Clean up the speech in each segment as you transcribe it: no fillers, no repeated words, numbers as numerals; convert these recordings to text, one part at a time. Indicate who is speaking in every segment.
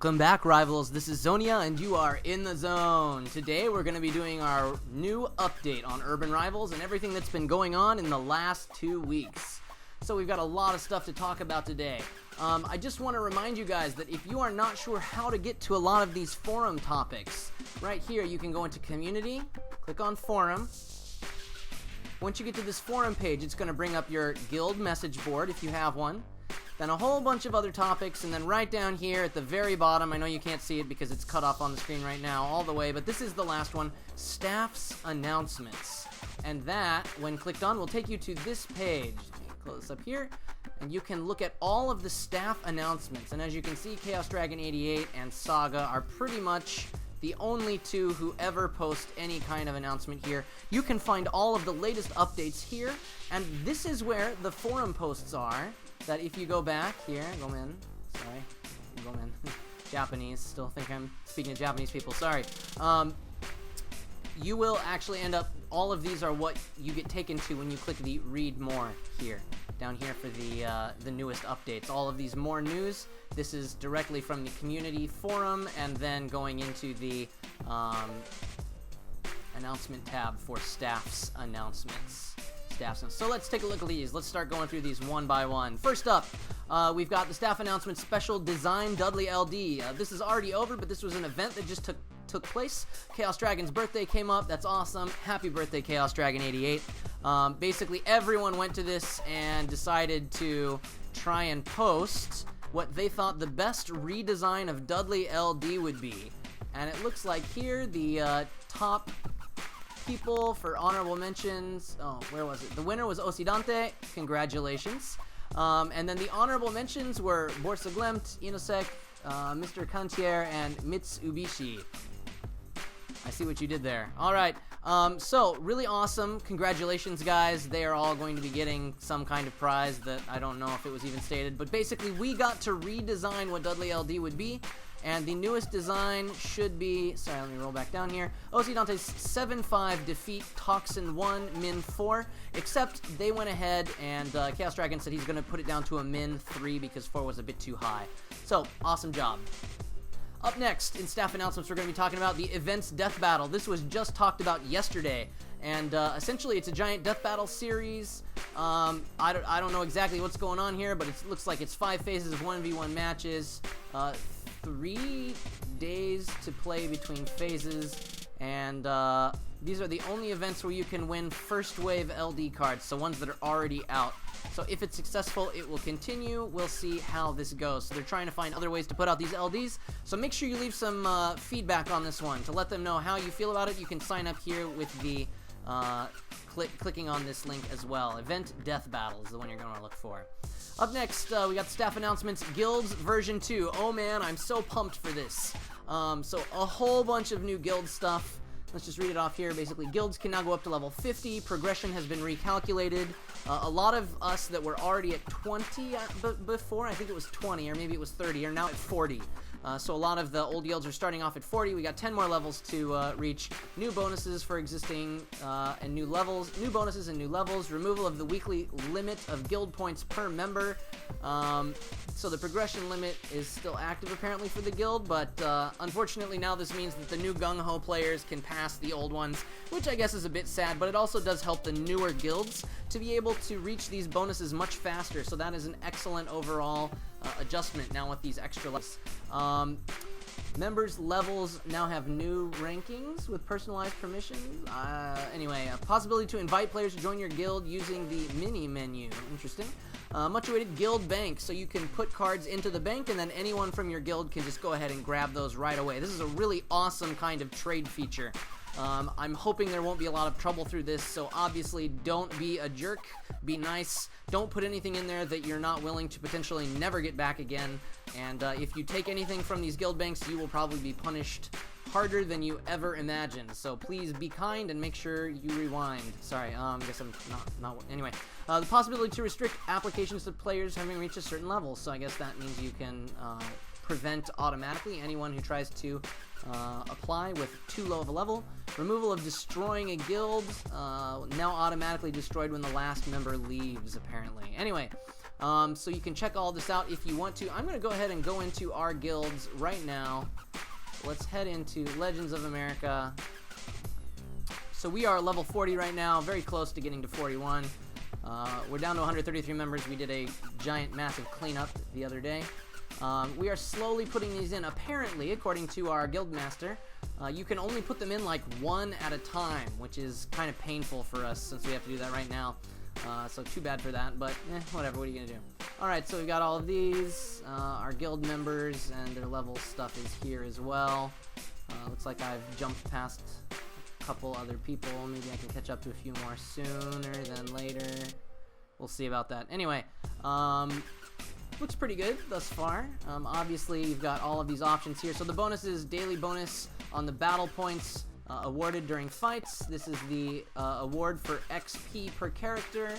Speaker 1: Welcome back, Rivals. This is Xonia, and you are in the zone. Today, we're going to be doing our new update on Urban Rivals and everything that's been going on in the last 2 weeks. So we've got a lot of stuff to talk about today. I just want to remind you guys that if you are not sure how to get to a lot of these forum topics, right here you can go into Community, click on Forum. Once you get to this forum page, it's going to bring up your guild message board if you have one. Then a whole bunch of other topics, and then right down here at the very bottom, I know you can't see it because it's cut off on the screen right now all the way, but this is the last one, Staff's Announcements. And that, when clicked on, will take you to this page. Let me close this up here, and you can look at all of the staff announcements. And as you can see, Chaos Dragon 88 and Saga are pretty much the only two who ever post any kind of announcement here. You can find all of the latest updates here, and this is where the forum posts are. That if you go back here, Japanese, still think I'm speaking to Japanese people, sorry. You will actually end up, all of these are what you get taken to when you click the read more here, down here for the newest updates. All of these more news, this is directly from the community forum, and then going into the announcement tab for staff's announcements. So let's take a look at these. Let's start going through these one by one. First up, we've got the staff announcement special design Dudley LD. This is already over, but this was an event that just took place. Chaos Dragon's birthday came up. That's awesome. Happy birthday, Chaos Dragon 88. Basically, everyone went to this and decided to try and post what they thought the best redesign of Dudley LD would be. And it looks like here the top people for honorable mentions. Oh, where was it? The winner was Occidente. Congratulations. And then the honorable mentions were Borsaglemt, Inosek, Mr. Kantier, and Mitsubishi. I see what you did there. All right. So really awesome. Congratulations, guys. They are all going to be getting some kind of prize that I don't know if it was even stated. But basically, we got to redesign what Dudley LD would be. And the newest design should be, sorry, let me roll back down here, Occidente's 7-5 defeat Toxin 1, Min 4, except they went ahead and Chaos Dragon said he's going to put it down to a Min 3 because 4 was a bit too high. So, awesome job. Up next, in staff announcements, we're going to be talking about the Events Death Battle. This was just talked about yesterday, and essentially it's a giant death battle series. I don't know exactly what's going on here, but it looks like it's 5 phases of 1v1 matches, 3 days to play between phases, and these are the only events where you can win first wave LD cards, so ones that are already out. So if it's successful, it will continue. We'll see how this goes. So they're trying to find other ways to put out these LDs, so make sure you leave some feedback on this one to let them know how you feel about it. You can sign up here with the clicking on this link as well. Event Death Battle is the one you're going to look for. Up next, we got the staff announcements, Guilds version 2. Oh man, I'm so pumped for this. So a whole bunch of new guild stuff. Let's just read it off here. Basically, guilds can now go up to level 50. Progression has been recalculated. A lot of us that were already at 20 before, I think it was 20 or maybe it was 30, are now at 40. So a lot of the old guilds are starting off at 40. We got 10 more levels to reach. New bonuses for existing and new levels. New bonuses and new levels. Removal of the weekly limit of guild points per member. So the progression limit is still active apparently for the guild, but unfortunately now this means that the new gung-ho players can pass the old ones, which I guess is a bit sad, but it also does help the newer guilds to be able to reach these bonuses much faster. So that is an excellent overall adjustment now with these extra levels. Members' levels now have new rankings with personalized permissions. Anyway, a possibility to invite players to join your guild using the mini menu. Interesting. Much awaited guild bank, so you can put cards into the bank and then anyone from your guild can just go ahead and grab those right away. This is a really awesome kind of trade feature. I'm hoping there won't be a lot of trouble through this, so obviously don't be a jerk, be nice, don't put anything in there that you're not willing to potentially never get back again, and if you take anything from these guild banks, you will probably be punished harder than you ever imagined, so please be kind and make sure you rewind. Sorry, guess I'm not anyway. The possibility to restrict applications to players having reached a certain level, so I guess that means you can prevent automatically anyone who tries to apply with too low of a level. Removal of destroying a guild, now automatically destroyed when the last member leaves, apparently. Anyway, So you can check all this out if you want to. I'm going to go ahead and go into our guilds right now. Let's head into Legends of America. So we are level 40 right now, very close to getting to 41. We're down to 133 members. We did a giant, massive cleanup the other day. We are slowly putting these in. Apparently, according to our guild master, you can only put them in like one at a time, which is kind of painful for us since we have to do that right now. So too bad for that, but whatever, what are you gonna do? Alright, so we've got all of these. Our guild members and their level stuff is here as well. Looks like I've jumped past a couple other people. Maybe I can catch up to a few more sooner than later. We'll see about that. Anyway, looks pretty good thus far. Obviously, you've got all of these options here. So the bonus is daily bonus on the battle points awarded during fights. This is the award for XP per character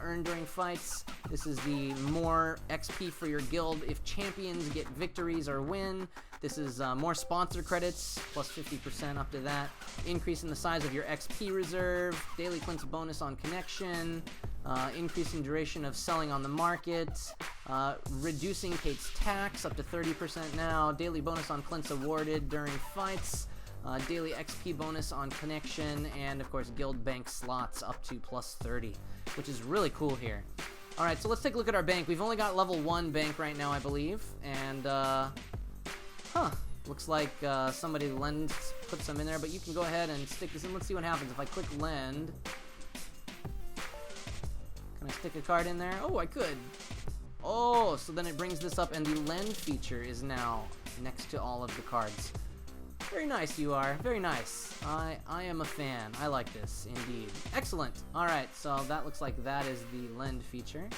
Speaker 1: earned during fights. This is the more XP for your guild if champions get victories or win. This is more sponsor credits, plus 50% up to that. Increase in the size of your XP reserve. Daily Clint's bonus on connection. Increase in duration of selling on the market. Reducing Kate's tax up to 30% now. Daily bonus on Clint's awarded during fights. Daily XP bonus on connection, and of course guild bank slots up to plus 30, which is really cool here. Alright, so let's take a look at our bank. We've only got level 1 bank right now, I believe, and looks like somebody put some in there, but you can go ahead and stick this in. Let's see what happens if I click lend. Can I stick a card in there? Oh, I could. Oh, so then it brings this up, and the lend feature is now next to all of the cards. Very nice, you are. Very nice. I am a fan. I like this, indeed. Excellent. Alright, so that looks like that is the lend feature.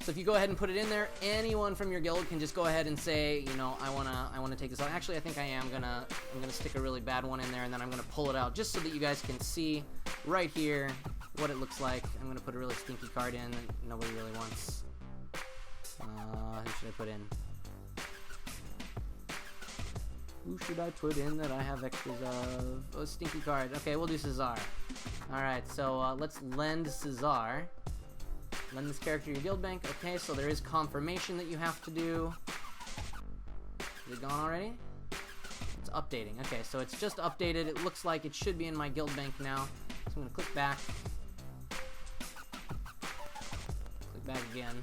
Speaker 1: So if you go ahead and put it in there, anyone from your guild can just go ahead and say, you know, I wanna take this out. Actually, I think I'm gonna stick a really bad one in there, and then I'm gonna pull it out just so that you guys can see right here what it looks like. I'm gonna put a really stinky card in that nobody really wants. Who should I put in? Who should I put in that I have extras of? Oh, stinky card. Okay, we'll do Cesar. Alright, so let's lend Cesar. Lend this character to your guild bank. Okay, so there is confirmation that you have to do. Is it gone already? It's updating. Okay, so it's just updated. It looks like it should be in my guild bank now. So I'm going to click back. Click back again.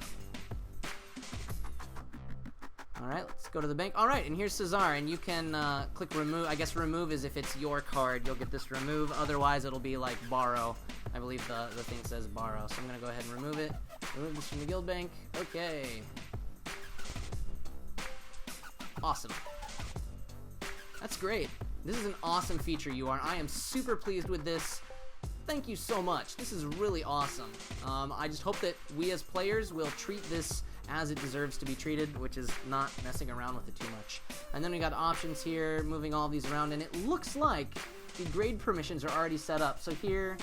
Speaker 1: Alright, let's go to the bank. Alright, and here's Cesar, and you can click remove. I guess remove is if it's your card, you'll get this remove. Otherwise, it'll be like borrow. I believe the thing says borrow. So I'm going to go ahead and remove it. Remove this from the guild bank. Okay. Awesome. That's great. This is an awesome feature, you are. I am super pleased with this. Thank you so much. This is really awesome. I just hope that we as players will treat this as it deserves to be treated, which is not messing around with it too much. And then we got options here, moving all these around, and it looks like the grade permissions are already set up. So here,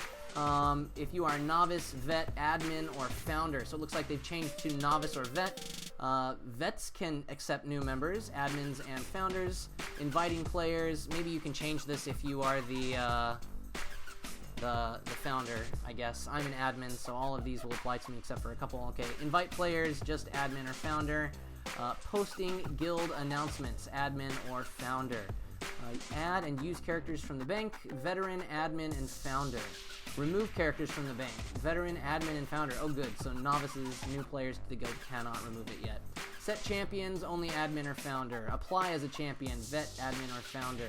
Speaker 1: if you are novice, vet, admin, or founder, so it looks like they've changed to novice or vet. Vets can accept new members, admins and founders, inviting players. Maybe you can change this if you are the founder, I guess. I'm an admin, so all of these will apply to me except for a couple. Okay, invite players, just admin or founder. Posting guild announcements, admin or founder. Add and use characters from the bank, veteran, admin, and founder. Remove characters from the bank, veteran, admin, and founder. Oh good, so novices, new players to the guild cannot remove it yet. Set champions, only admin or founder. Apply as a champion, vet, admin, or founder.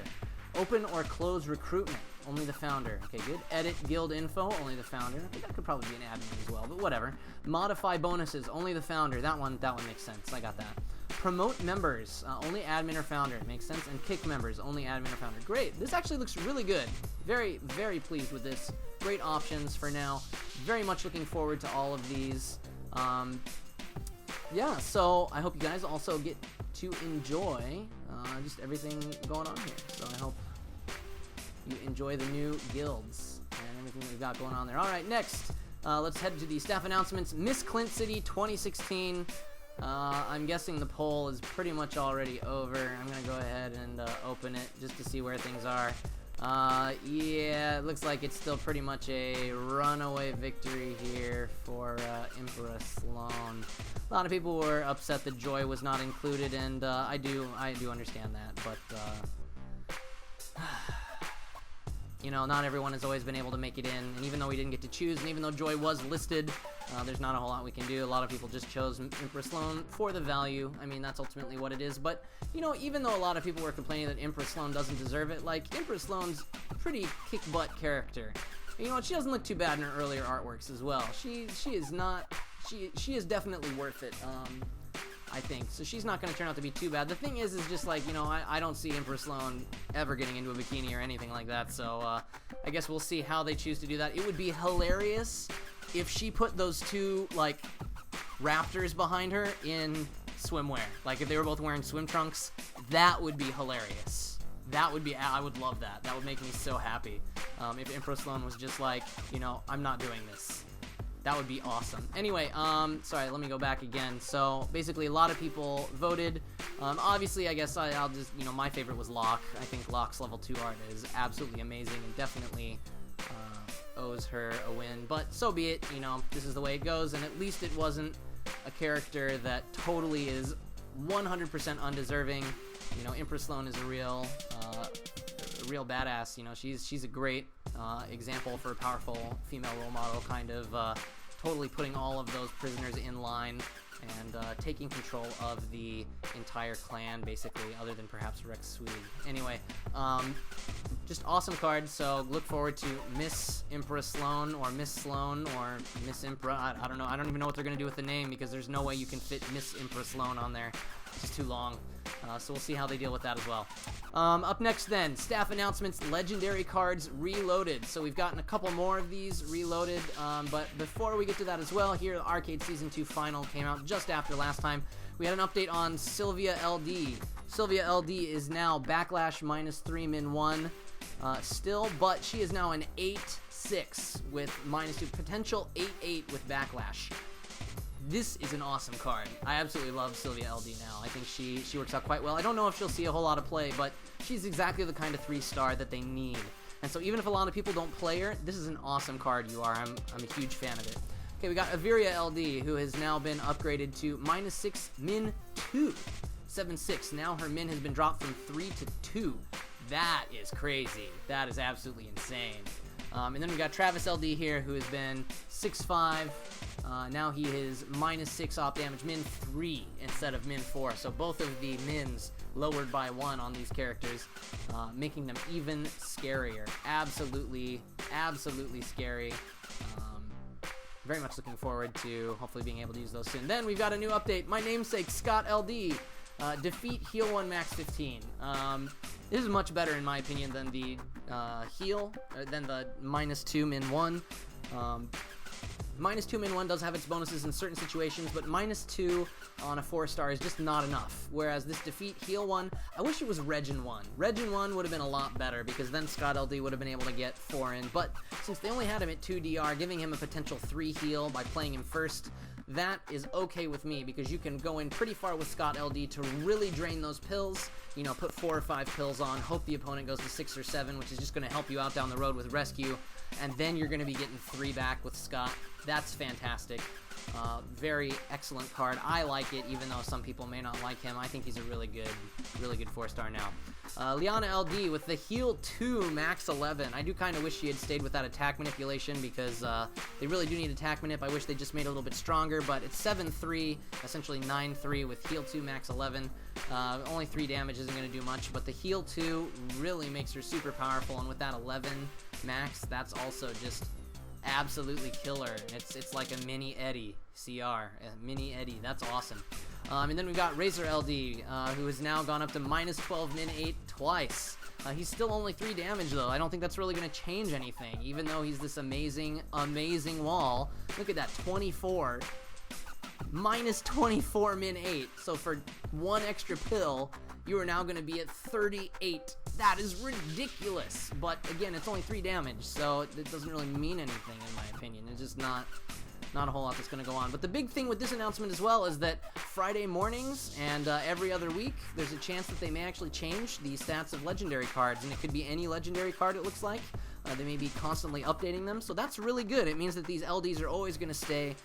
Speaker 1: Open or close recruitment, only the founder. Okay, good. Edit guild info, only the founder. I think that could probably be an admin as well, but whatever. Modify bonuses, only the founder. That one makes sense. I got that. Promote members, only admin or founder. Makes sense. And kick members, only admin or founder. Great. This actually looks really good. Very, very pleased with this. Great options for now. Very much looking forward to all of these. Yeah, so I hope you guys also get to enjoy just everything going on here. So I hope you enjoy the new guilds and everything that we've got going on there. Alright, next, let's head to the staff announcements. Miss Clint City 2016. I'm guessing the poll is pretty much already over. I'm going to go ahead and open it just to see where things are. Yeah, it looks like it's still pretty much a runaway victory here for Emperor Sloan. A lot of people were upset that Joy was not included, and I do understand that, but you know, not everyone has always been able to make it in, and even though we didn't get to choose, and even though Joy was listed, there's not a whole lot we can do. A lot of people just chose Emperor Sloan for the value. I mean, that's ultimately what it is, but, you know, even though a lot of people were complaining that Emperor Sloan doesn't deserve it, like, Emperor Sloan's a pretty kick-butt character. And, you know what, she doesn't look too bad in her earlier artworks as well. She is definitely worth it, I think. So she's not going to turn out to be too bad. The thing is just like, you know, I don't see Emperor Sloan ever getting into a bikini or anything like that, so I guess we'll see how they choose to do that. It would be hilarious if she put those two, like, raptors behind her in swimwear. Like, if they were both wearing swim trunks, that would be hilarious. That would be, I would love that. That would make me so happy. If Emperor Sloan was just like, you know, I'm not doing this. That would be awesome. Anyway, sorry, let me go back again. So, basically, a lot of people voted. Obviously, I guess I'll just, you know, my favorite was Locke. I think Locke's level 2 art is absolutely amazing and definitely owes her a win. But so be it, you know, this is the way it goes, and at least it wasn't a character that totally is 100% undeserving. You know, Empress Sloan is a real badass. You know, she's a great example for a powerful female role model, kind of totally putting all of those prisoners in line and taking control of the entire clan, basically, other than perhaps Rex Swig. Anyway, just awesome card, so look forward to Miss Emperor Sloan, or Miss Sloan, or Miss Emperor. I don't know. I don't even know what they're going to do with the name, because there's no way you can fit Miss Emperor Sloan on there. It's just too long. So we'll see how they deal with that as well. Up next then, staff announcements, legendary cards reloaded. So we've gotten a couple more of these reloaded, but before we get to that as well, here the Arcade Season 2 Final came out just after last time. We had an update on Sylvia LD. Sylvia LD is now Backlash -3 min 1 still, but she is now an 8-6 with -2, potential 8-8 with Backlash. This is an awesome card. I absolutely love Sylvia LD now. I think she works out quite well. I don't know if she'll see a whole lot of play, but she's exactly the kind of 3-star that they need. And so even if a lot of people don't play her, this is an awesome card you are. I'm a huge fan of it. Okay, we got Averia LD, who has now been upgraded to -6 min 2. 7-6. Now her min has been dropped from 3 to 2. That is crazy. That is absolutely insane. And then we got Travis LD here, who has been 6-5. Now he is -6 op damage, min 3 instead of min 4. So both of the mins lowered by 1 on these characters, making them even scarier. Absolutely scary. Very much looking forward to hopefully being able to use those soon. Then we've got a new update. My namesake, Scott LD. Defeat heal 1 max 15. This is much better in my opinion than the than the -2 min 1. -2 min 1 does have its bonuses in certain situations, but -2 on a 4-star is just not enough. Whereas this defeat heal 1, I wish it was Regin 1. Regin 1 would have been a lot better, because then Scott LD would have been able to get 4 in. But since they only had him at 2 DR, giving him a potential 3 heal by playing him first, that is okay with me, because you can go in pretty far with Scott LD to really drain those pills. You know, put 4 or 5 pills on, hope the opponent goes to 6 or 7, which is just going to help you out down the road with rescue, and then you're going to be getting 3 back with Scott. That's fantastic. Very excellent card. I like it, even though some people may not like him. I think he's a really good 4-star now. Liana LD with the heal 2 max 11. I do kind of wish she had stayed with that attack manipulation, because they really do need attack manip. I wish they just made it a little bit stronger, but it's 7-3, essentially 9-3 with heal 2 max 11. Only 3 damage isn't going to do much, but the heal 2 really makes her super powerful, and with that 11 max, that's also just absolutely killer. It's like a mini Eddie CR, a mini Eddie. That's awesome. And then we've got Razor LD, who has now gone up to -12 min 8 twice. He's still only 3 damage though. I don't think that's really going to change anything, even though he's this amazing wall. Look at that, 24. -24 min 8. So for 1 extra pill, you are now going to be at 38. That is ridiculous. But again, it's only 3 damage, so it doesn't really mean anything in my opinion. It's just not not a whole lot that's going to go on. But the big thing with this announcement as well is that Friday mornings and every other week, there's a chance that they may actually change the stats of legendary cards, and it could be any legendary card, it looks like. They may be constantly updating them, so that's really good. It means that these LDs are always going to stay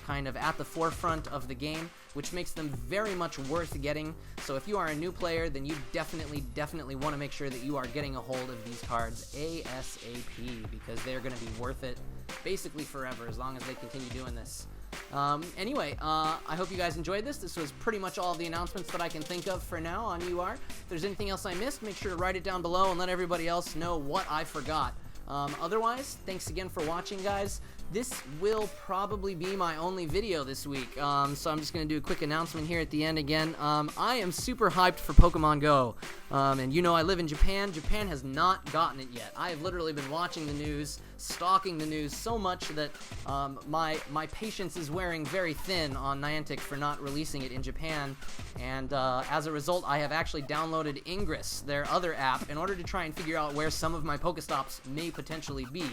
Speaker 1: kind of at the forefront of the game, which makes them very much worth getting. So if you are a new player, then you definitely want to make sure that you are getting a hold of these cards ASAP, because they're going to be worth it basically forever as long as they continue doing this. Anyway, I hope you guys enjoyed this. This was pretty much all the announcements that I can think of for now on UR. If there's anything else I missed, make sure to write it down below and let everybody else know what I forgot. Otherwise, thanks again for watching, guys. This will probably be my only video this week, so I'm just going to do a quick announcement here at the end again. I am super hyped for Pokemon Go, and you know I live in Japan. Japan has not gotten it yet. I have literally been watching the news, stalking the news so much that my patience is wearing very thin on Niantic for not releasing it in Japan, and as a result, I have actually downloaded Ingress, their other app, in order to try and figure out where some of my Pokestops may potentially be,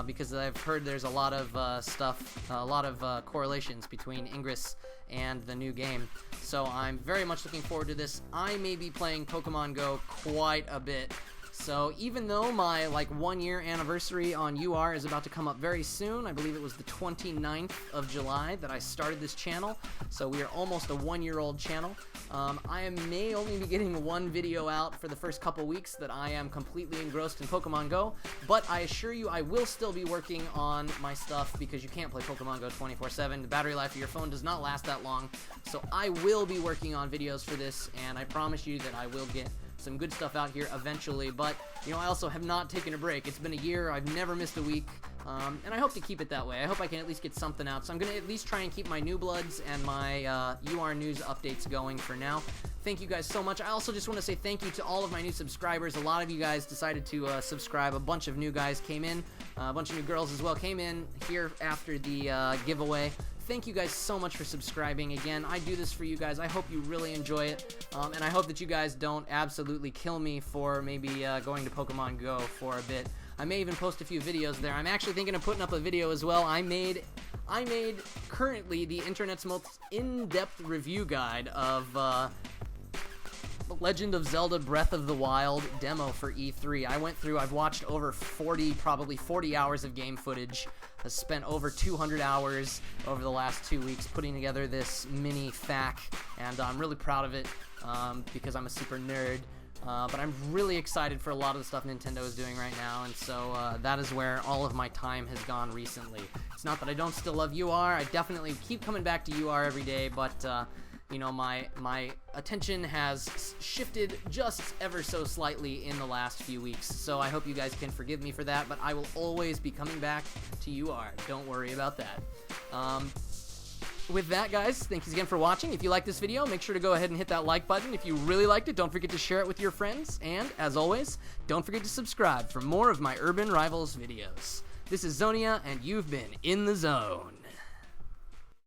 Speaker 1: because I've heard there's a lot of correlations between Ingress and the new game. So I'm very much looking forward to this. I may be playing Pokemon Go quite a bit. So even though my 1 year anniversary on UR is about to come up very soon, I believe it was the 29th of July that I started this channel, so we are almost a 1-year-old channel. I may only be getting one video out for the first couple weeks that I am completely engrossed in Pokemon Go, but I assure you I will still be working on my stuff, because you can't play Pokemon Go 24/7. The battery life of your phone does not last that long, so I will be working on videos for this, and I promise you that I will get some good stuff out here eventually. But you know, I also have not taken a break. It's been a year. I've never missed a week, and I hope to keep it that way. I hope I can at least get something out, so I'm gonna at least try and keep my New Bloods and my UR news updates going for now. Thank you guys so much. I also just want to say thank you to all of my new subscribers. A lot of you guys decided to subscribe. A bunch of new guys came in, a bunch of new girls as well came in here after the giveaway. Thank you guys so much for subscribing. Again, I do this for you guys. I hope you really enjoy it, and I hope that you guys don't absolutely kill me for maybe going to Pokemon Go for a bit. I may even post a few videos there. I'm actually thinking of putting up a video as well. I made currently the internet's most in-depth review guide of Legend of Zelda Breath of the Wild demo for E3. I've watched over probably 40 hours of game footage. Has spent over 200 hours over the last 2 weeks putting together this mini FAQ, and I'm really proud of it because I'm a super nerd. But I'm really excited for a lot of the stuff Nintendo is doing right now, and so that is where all of my time has gone recently. It's not that I don't still love UR. I definitely keep coming back to UR every day, but you know, my attention has shifted just ever so slightly in the last few weeks, so I hope you guys can forgive me for that, but I will always be coming back to UR. Don't worry about that. With that, guys, thanks again for watching. If you like this video, make sure to go ahead and hit that like button. If you really liked it, don't forget to share it with your friends, and as always, don't forget to subscribe for more of my Urban Rivals videos. This is Xonia, and you've been in the zone.